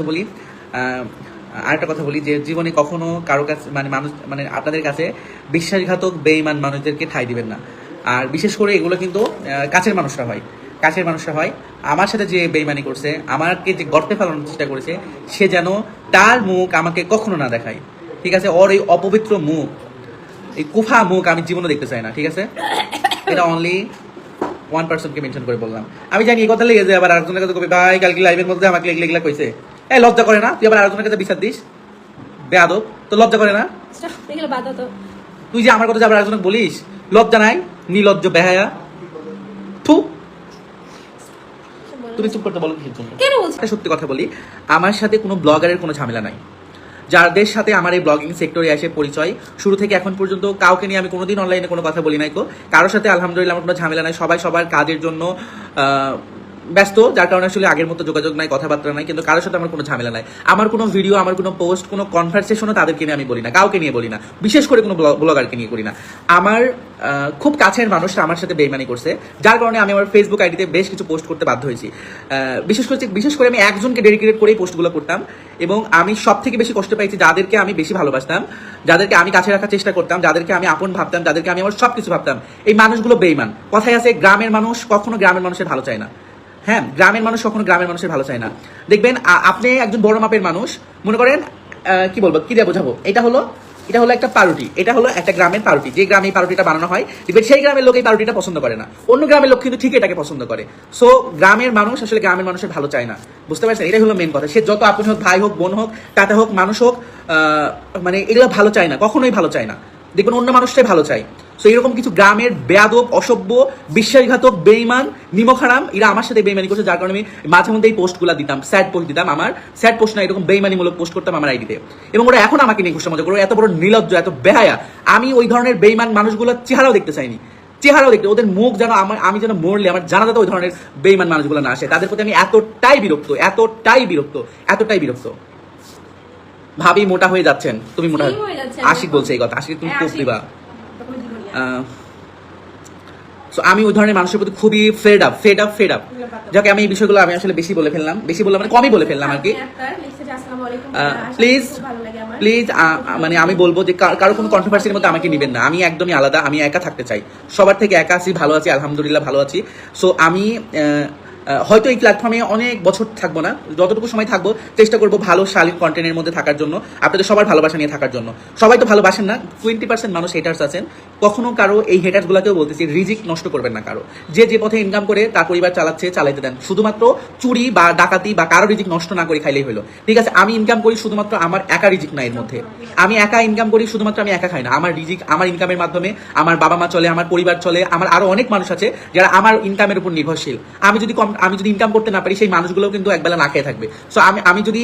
বলি আরেকটা কথা বলি যে জীবনে কখনো কারো কাছে মানুষ আপনাদের কাছে বিশ্বাসঘাতক বেঈমান মানুষদেরকে ঠাঁই দিবেন না। আর বিশেষ করে এগুলো কিন্তু কাছের মানুষরা হয়। আমার সাথে যে বেঈমানি করছে, আমাকে যে গর্তে ফেলানোর চেষ্টা করেছে, সে যেন তার মুখ আমাকে কখনো না দেখায়। ঠিক আছে, ওর এই অপবিত্র মুখ, এই কুফা মুখ আমি জীবনে দেখতে চাই না। ঠিক আছে, এটা অনলি 1%কে মেনশন করে বললাম। আমি জানি এই কথা লেগে যায়, আবার আরেকজনের কাছে কবি ভাই কালকে লাইভের মধ্যে আমাকে এগুলা কইছে। এই লজ্জা করে না? তুই আবার আরেকজনের কাছে বিচার দিস, বেয়াদব। তো লজ্জা করে না? তুই যে আমার কথা আবার আরেকজনকে বলিস, লজ্জা নাই? নির্লজ্জ বেহায়া। থু, তুমি চুপ করতে বলো কিসের জন্য? সত্যি কথা বলি, আমার সাথে কোনো ব্লগারের কোনো ঝামেলা নাই। যাদের সাথে আমার এই ব্লগিং সেক্টরে এসে পরিচয়, শুরু থেকে এখন পর্যন্ত কাউকে নিয়ে আমি কোনোদিন অনলাইনে কোনো কথা বলি নাই। কারোর সাথে আলহামদুলিল্লাহ আমার কোনো ঝামেলা নাই। সবাই সবার কাজের জন্য ব্যস্ত, যার কারণে আসলে আগের মতো যোগাযোগ নাই, কথাবার্তা নাই। কিন্তু কারোর সাথে আমার কোনো ঝামেলা নাই। আমার কোনো ভিডিও, আমার কোনো পোস্ট, কোনো কনভারসেশনও তাদেরকে নিয়ে আমি বলি না, কাউকে নিয়ে বলি না, বিশেষ করে কোনো ব্লগারকে নিয়ে করি না। আমার খুব কাছের মানুষরা আমার সাথে বেইমানি করছে, যার কারণে আমি আমার ফেসবুক আইডিতে বেশ কিছু পোস্ট করতে বাধ্য হয়েছি। বিশেষ করে আমি একজনকে ডেডিকেটেড করেই পোস্টগুলো করতাম, এবং আমি সব থেকে বেশি কষ্ট পাইছি যাদেরকে আমি বেশি ভালোবাসতাম, যাদেরকে আমি কাছে রাখার চেষ্টা করতাম, যাদেরকে আমি আপন ভাবতাম, যাদেরকে আমি আমার সব কিছু ভাবতাম। এই মানুষগুলো বেইমান। কথায় আছে, গ্রামের মানুষ কখনো গ্রামের মানুষের ভালো চায় না। হ্যাঁ, গ্রামের মানুষ কখনো গ্রামের মানুষের ভালো চায় না। দেখবেন, আপনি একজন বড় মাপের মানুষ, মনে করেন কি বলবো, কি দিয়ে বোঝাবো, এটা হলো একটা পাউরুটি, এটা হলো একটা গ্রামের পাউরুটি। যে গ্রামে এই পাউরুটিটা বানানো হয়, দেখবেন সেই গ্রামের লোক এই পাউরুটিটা পছন্দ করে না, অন্য গ্রামের লোক কিন্তু ঠিক এটাকে পছন্দ করে। সো গ্রামের মানুষ আসলে গ্রামের মানুষের ভালো চায় না, বুঝতে পারছেন? এটাই হলো মেন কথা। সে যত আপন হোক, ভাই হোক, বোন হোক, টাটা হোক, মানুষ হোক, এগুলো ভালো চায় না, কখনোই ভালো চায় না। দেখবেন অন্য মানুষটাই ভালো চায়। সো এরকম কিছু গ্রামের বেয়াদব, অসভ্য, বিশ্বাসঘাতক, বেইমান, নিমখারাম, এরা আমার সাথে বেইমানি করছে, যার কারণে আমি মাঝে মধ্যে এই পোস্টগুলো দিতাম, স্যাড পোস্ট দিতাম। আমার স্যাড পোস্ট না, এরকম বেইমানিমূলক পোস্ট করতাম আমার আইডিতে। এবং ওরা এখন আমাকে নিয়ে খুশি মজা করে, এত বড় নির্লজ্জ, এত বেহায়া। আমি ওই ধরনের বেইমান মানুষগুলোর চেহারাও দেখতে চাইনি, ওদের মুখ যেন আমি যেন মরলে আমার জানাজাতে ওই ধরনের বেইমান মানুষগুলো না আসে। তাদের প্রতি আমি এতটাই বিরক্ত। ভাবি মোটা হয়ে যাচ্ছেন, তুমি মোটা আশিক বলছে এই কথা, আশিক তুমি পোস্ট দিবা। আমি ওই ধরনের মানুষের প্রতি খুবই ফেড আপ। যাকে আমি এই বিষয়গুলো আমি আসলে বেশি বলে ফেললাম, কমই বলে ফেললাম আর কি। প্লিজ আমি বলবো যে কারো কোনো কন্ট্রোভার্সির মধ্যে আমাকে নিবেন না। আমি একদমই আলাদা, আমি একা থাকতে চাই, সবার থেকে একা আছি, ভালো আছি, আলহামদুলিল্লাহ ভালো আছি। সো আমি হয়তো এই প্ল্যাটফর্মে অনেক বছর থাকবো না, যতটুকু সময় থাকবো চেষ্টা করবো ভালো শালীন কন্টেন্টের মধ্যে থাকার জন্য, আপনাদের সবার ভালোবাসা নিয়ে থাকার জন্য। সবাই তো ভালোবাসেন না, 20% মানুষ হেটার্স আছেন। কখনো কারো এই হেটার্সগুলোকেও বলতেছি, রিজিক নষ্ট করবেন না কারো। যে পথে ইনকাম করে তার পরিবার চালাইতে দেন। শুধুমাত্র চুরি বা ডাকাতি বা কারো রিজিক নষ্ট না করে খাইলেই হলো। ঠিক আছে, আমি ইনকাম করি শুধুমাত্র আমার একা রিজিক না, এর মধ্যে আমি একা ইনকাম করি শুধুমাত্র, আমি একা খাই না। আমার রিজিক, আমার ইনকামের মাধ্যমে আমার বাবা মা চলে, আমার পরিবার চলে, আমার আরো অনেক মানুষ আছে যারা আমার ইনকামের উপর নির্ভরশীল। আমি যদি ইনকাম করতে না পারি, সেই মানুষগুলো কিন্তু একবেলা না খেয়ে থাকবে। সো আমি যদি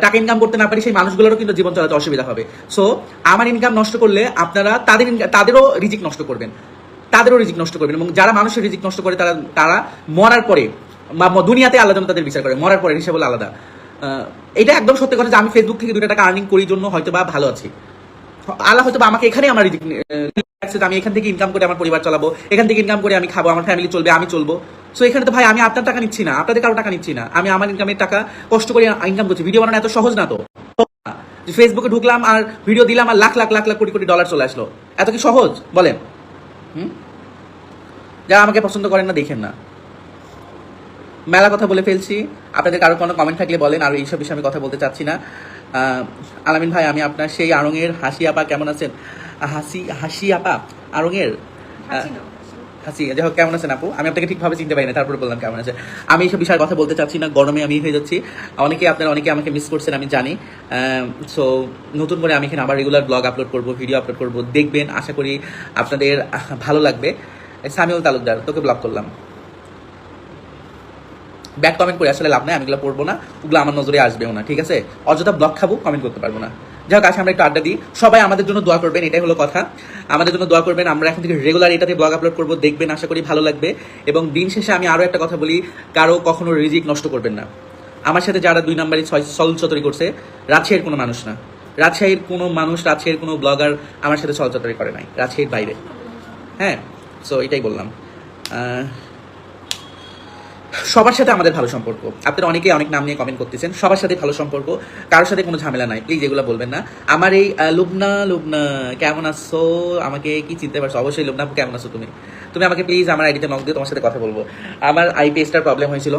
টাকা ইনকাম করতে না পারি, সেই মানুষগুলোরও কিন্তু জীবন চালাতে অসুবিধা হবে। সো আমার ইনকাম নষ্ট করলে আপনারা তাদেরও রিজিক নষ্ট করবেন, এবং যারা মানুষের রিজিক নষ্ট করে তারা মরার পরে, দুনিয়াতে আল্লাহ যেন তাদের বিচার করে, মরার পরে হিসাব হলো আলাদা। এটা একদম সত্যি কথা যে আমি ফেসবুক থেকে 2 টাকা আর্নিং করি জন্য হয়তো বা ভালো আছি। আল্লাহ হয়তো বা আমাকে এখানে আমার রিজিক, আমি এখান থেকে ইনকাম করে আমার পরিবার চালাবো, এখান থেকে ইনকাম করে আমি খাবো, আমার ফ্যামিলি চলবে, আমি চলবো। সো এখানে তো ভাই আমি আপনার টাকা নিচ্ছি না, আপনাদের কারো টাকা নিচ্ছি না, আমি আমার ইনকামের টাকা কষ্ট করে ইনকাম করছি। ভিডিও বানানো এত সহজ না তো, ফেসবুকে ঢুকলাম আর ভিডিও দিলাম আর লাখ কোটি ডলার চলে আসলো, এত কি সহজ বলেন? যারা আমাকে পছন্দ করেন না দেখেন না, মেলা কথা বলে ফেলছি। আপনাদের কারো কোনো কমেন্ট থাকলে বলেন, আর এইসব বিষয়ে আমি কথা বলতে চাচ্ছি না। আলামিন ভাই, আমি আপনার সেই আড়ঙের হাসি আপা কেমন আছেন? হাসি আপা আড়ঙের হাসি, যাই হোক, কেমন আছেন আপু? আমি আপনাকে ঠিকভাবে চিনতে পারি না, তারপরে বললাম কেমন আছে। আমি এইসব বিষয়ে কথা বলতে চাচ্ছি না, গরমে আমি হয়ে যাচ্ছি। অনেকে আমাকে মিস করছেন আমি জানি। সো নতুন করে আমি এখানে আবার রেগুলার ব্লগ আপলোড করবো, ভিডিও আপলোড করবো, দেখবেন, আশা করি আপনাদের ভালো লাগবে। সামিউল তালুকদার, তোকে ব্লক করলাম। ব্যাড কমেন্ট করে আসলে লাভ নাই, আমি এগুলো পড়বো না, ওগুলো আমার নজরে আসবেও না। ঠিক আছে, অযথা ব্লগ খাবো, কমেন্ট করতে পারবো না। যাই হোক, আসে আমরা একটু আড্ডা দিই। সবাই আমাদের জন্য দোয়া করবেন, এটাই হলো কথা। আমাদের জন্য দোয়া করবেন, আমরা এখন থেকে রেগুলার এটাতে ব্লগ আপলোড করবো, দেখবেন, আশা করি ভালো লাগবে। এবং দিন শেষে আমি আরও একটা কথা বলি, কারো কখনো রিজিক নষ্ট করবেন না। আমার সাথে যারা 2 নম্বরই ছলচতরি করছে, রাজশাহীর কোনো মানুষ না, রাজশাহীর কোনো ব্লগার আমার সাথে ছলচতরি করে নাই, রাজশাহীর বাইরে। হ্যাঁ, সো এটাই বললাম। সবার সাথে আমাদের ভালো সম্পর্ক। আপনারা অনেকেই অনেক নাম নিয়ে কমেন্ট করতেছেন, সবার সাথে ভালো সম্পর্ক, কারোর সাথে কোনো ঝামেলা নাই, প্লিজ এগুলো বলবেন না। আমার এই লুবনা কেমন আছো, আমাকে কি চিনতে পারছো? অবশ্যই লুবনা, কেমন আছো তুমি? তুমি আমাকে প্লিজ আমার আইডিতে নক দিয়ে তোমার সাথে কথা বলবো। আমার পেজটার প্রবলেম হয়েছিল,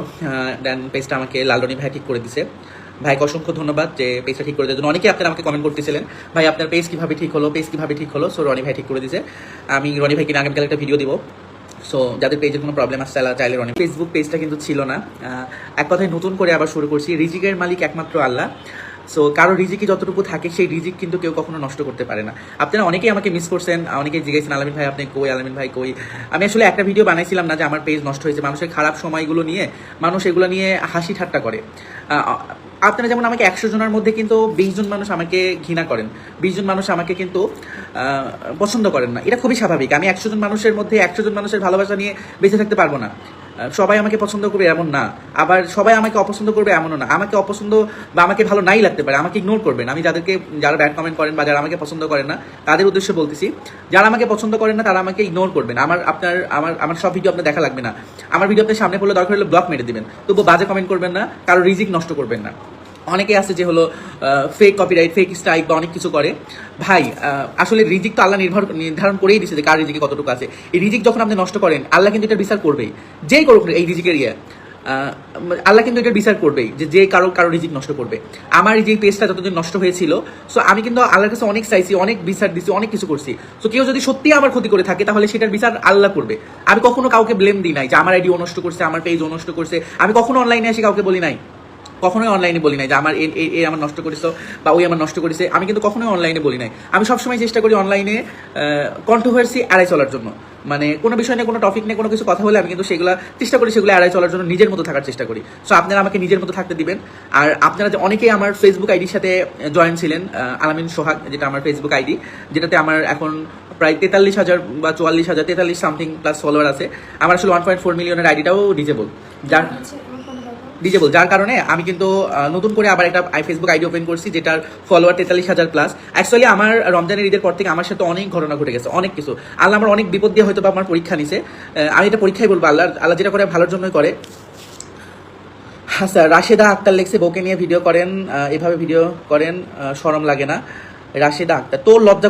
দেন পেজটা আমাকে লালরনি ভাই ঠিক করে দিছে। ভাইকে অসংখ্য ধন্যবাদ যে পেজটা ঠিক করে দেওয়ার জন্য। অনেকেই আপনারা আমাকে কমেন্ট করতেছিলেন, ভাই আপনার পেজ কীভাবে ঠিক হলো, পেজ কীভাবে ঠিক হলো। সো রনি ভাই ঠিক করে দিছে। আমি রনি ভাইকে আগামীকাল একটা ভিডিও দিব। সো যাদের পেজের কোনো প্রবলেম আসছে চাইলে অনেক। ফেসবুক পেজটা কিন্তু ছিল না, এক কথায় নতুন করে আবার শুরু করছি। রিজিকের মালিক একমাত্র আল্লাহ। সো কারো রিজিকে যতটুকু থাকে সেই রিজিক কিন্তু কেউ কখনো নষ্ট করতে পারে না। আপনারা অনেকেই আমাকে মিস করছেন, অনেকেই জিজ্ঞাসেন আলামিন ভাই আপনি কই, আলামিন ভাই কই। আমি আসলে একটা ভিডিও বানাইছিলাম না যে আমার পেজ নষ্ট হয়েছে, মানুষের খারাপ সময়গুলো নিয়ে মানুষ এগুলো নিয়ে হাসি ঠাট্টা করে। আপনারা যেমন আমাকে 100 জনের মধ্যে কিন্তু 20 জন মানুষ আমাকে ঘৃণা করেন, 20 জন মানুষ আমাকে কিন্তু পছন্দ করেন না। এটা খুবই স্বাভাবিক। আমি 100 জন মানুষের মধ্যে 100 জন মানুষের ভালোবাসা নিয়ে বেঁচে থাকতে পারবো না। সবাই আমাকে পছন্দ করবে এমন না, আবার সবাই আমাকে অপছন্দ করবে এমনও না। আমাকে অপছন্দ বা আমাকে ভালো নাই লাগতে পারে, আমাকে ইগনোর করবেন। আমি যারা ব্যাড কমেন্ট করেন বা যারা আমাকে পছন্দ করেন না তাদের উদ্দেশ্যে বলতেছি, যারা আমাকে পছন্দ করেন না তারা আমাকে ইগনোর করবেন। আমার সব ভিডিও আপনার দেখা লাগবে না। আমার ভিডিও আপনার সামনে পড়লে দরকার হলে ব্লক মেরে দিবেন, তবু বাজে কমেন্ট করবেন না, কারো রিজিক নষ্ট করবেন না। অনেকে আছে যে হলো ফেক কপিরাইট, ফেক স্ট্রাইক বা অনেক কিছু করে। ভাই আসলে রিজিক তো আল্লাহ নির্ধারণ করেই দিচ্ছে যে কার রিজিকে কতটুকু আছে। এই রিজিক যখন আপনি নষ্ট করেন, আল্লাহ কিন্তু এটা বিচার করবেই, যেই করুক এই রিজিকের আল্লাহ কিন্তু এটা বিচার করবেই যে কারো রিজিক নষ্ট করবে। আমার এই যে পেজটা যতদিন নষ্ট হয়েছিল, সো আমি কিন্তু আল্লাহর কাছে অনেক চাইছি, অনেক বিচার দিছি, অনেক কিছু করছি। সো কেউ যদি সত্যি আমার ক্ষতি করে থাকে তাহলে সেটার বিচার আল্লাহ করবে। আমি কখনো কাউকে ব্লেম দিই নাই যে আমার আইডি ও নষ্ট করছে, আমার পেজ ও নষ্ট করছে। আমি কখনো অনলাইনে এসে কাউকে বলি নাই, কখনোই অনলাইনে বলি নাই যে আমার এই আমার নষ্ট করেছো বা ওই আমার নষ্ট করেছে। আমি কিন্তু কখনোই অনলাইনে বলি নাই। আমি সবসময় চেষ্টা করি অনলাইনে কন্ট্রোভার্সি এড়াই চলার জন্য। মানে কোনো বিষয় নিয়ে, কোনো টপিক নিয়ে কোনো কিছু কথা হলে আমি কিন্তু সেগুলো চেষ্টা করি সেগুলো এড়াই চলার জন্য, নিজের মতো থাকার চেষ্টা করি। সো আপনারা আমাকে নিজের মতো থাকতে দিবেন। আর আপনারা যে অনেকেই আমার ফেসবুক আইডির সাথে জয়েন ছিলেন, আলামিন সোহাগ যেটা আমার ফেসবুক আইডি, যেটাতে আমার এখন প্রায় 43,000 বা 44,000, 43 সামথিং প্লাস ফলোয়ার আছে। আমার আসলে 1.4 মিলিয়নের আইডিটাও যার কারণে আমি কিন্তু নতুন করে আবার একটা ফেসবুক আইডি ওপেন করছি যেটার ফলোয়ার 43,000 প্লাস। অ্যাকচুয়ালি আমার রমজানের ঈদের পর থেকে আমার সাথে অনেক ঘটনা ঘটে গেছে, অনেক কিছু। আল্লাহ আমার অনেক বিপদ দিয়ে হয়তো বা আমার পরীক্ষা নিছে। আমি এটা পরীক্ষাই বলবো, আল্লাহ যেটা করে ভালোর জন্যই করে। হ্যাঁ স্যার, রাশেদা আক্তার লেখছে বউকে নিয়ে ভিডিও করেন, এভাবে ভিডিও করেন, শরম লাগে না? রাশেদা আক্তার, তোর লজ্জা